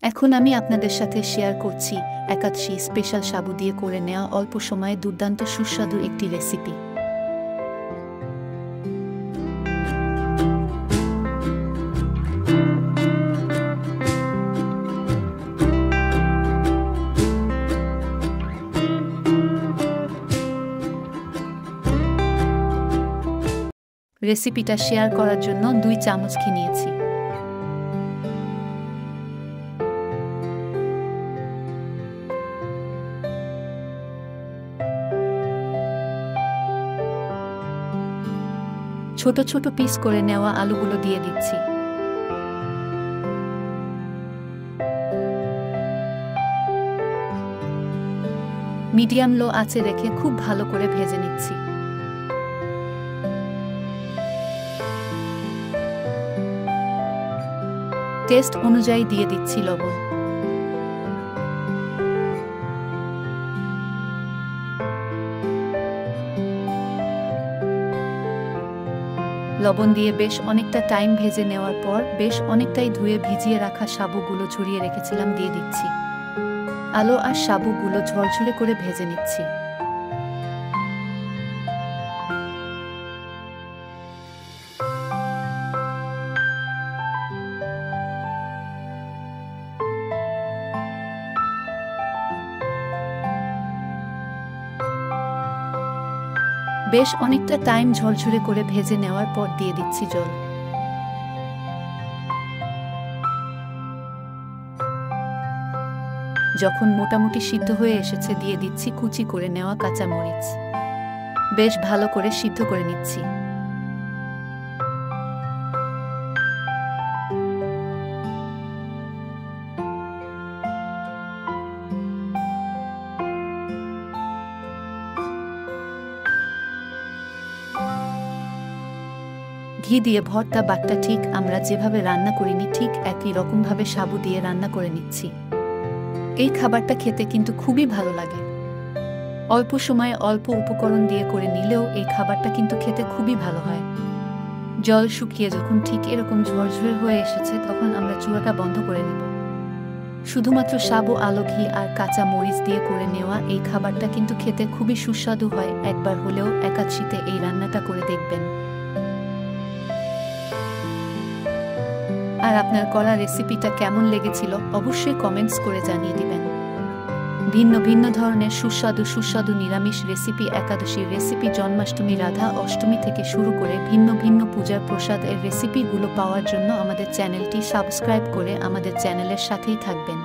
এখন আমি আপনাদের সাথে শেয়ার করছি একাদশী স্পেশাল সাবু দিয়ে করে নেওয়া অল্প সময়ে দুর্দান্ত সুস্বাদু একটি রেসিপি। রেসিপিটা শেয়ার করার জন্য 2 চামচ ঘি নিয়েছি। ছোট ছোট পিস করে নেওয়া আলুগুলো দিয়ে দিচ্ছি। মিডিয়াম লো আঁচে রেখে খুব ভালো করে ভেজে নিচ্ছি। টেস্ট অনুযায়ী দিয়ে দিচ্ছি লবণ। লবণ দিয়ে বেশ অনেকটা টাইম ভেজে নেওয়ার পর বেশ অনেকটাই ধুয়ে ভিজিয়ে রাখা সাবুগুলো ঝরিয়ে রেখেছিলাম দিয়ে দিচ্ছি। আলু আর সাবুগুলো ঝরঝরে করে ভেজে নিচ্ছি। বেশ অনেকটা টাইম ঝরঝরে করে ভেজে নেওয়ার পর দিয়ে দিচ্ছি জল। যখন মোটামুটি সিদ্ধ হয়ে এসেছে দিয়ে দিচ্ছি কুচি করে নেওয়া কাঁচামরিচ। বেশ ভালো করে সিদ্ধ করে নিচ্ছি। ঘি দিয়ে ভর্তা বাটটা ঠিক আমরা যেভাবে রান্না করিনি ঠিক একই রকমভাবে সাবু দিয়ে রান্না করে নিচ্ছি। এই খাবারটা খেতে কিন্তু খুবই ভালো লাগে। অল্প সময়ে অল্প উপকরণ দিয়ে করে নিলেও এই খাবারটা কিন্তু খেতে খুবই ভালো হয়। জল শুকিয়ে যখন ঠিক এরকম ঝরঝরে হয়ে এসেছে তখন আমরা চুলাটা বন্ধ করে নেব। শুধুমাত্র সাবু, আলু, ঘি আর কাঁচা মরিচ দিয়ে করে নেওয়া এই খাবারটা কিন্তু খেতে খুবই সুস্বাদু হয়। একবার হলেও একাদশীতে এই রান্নাটা করে দেখবেন। আর আপনার করা রেসিপিটা কেমন লেগেছিল অবশ্যই কমেন্টস করে জানিয়ে দিবেন। ভিন্ন ভিন্ন ধরনের সুস্বাদু নিরামিষ রেসিপি, একাদশীর রেসিপি, জন্মাষ্টমী, রাধা অষ্টমী থেকে শুরু করে ভিন্ন ভিন্ন পূজার প্রসাদের রেসিপিগুলো পাওয়ার জন্য আমাদের চ্যানেলটি সাবস্ক্রাইব করে আমাদের চ্যানেলের সাথেই থাকবেন।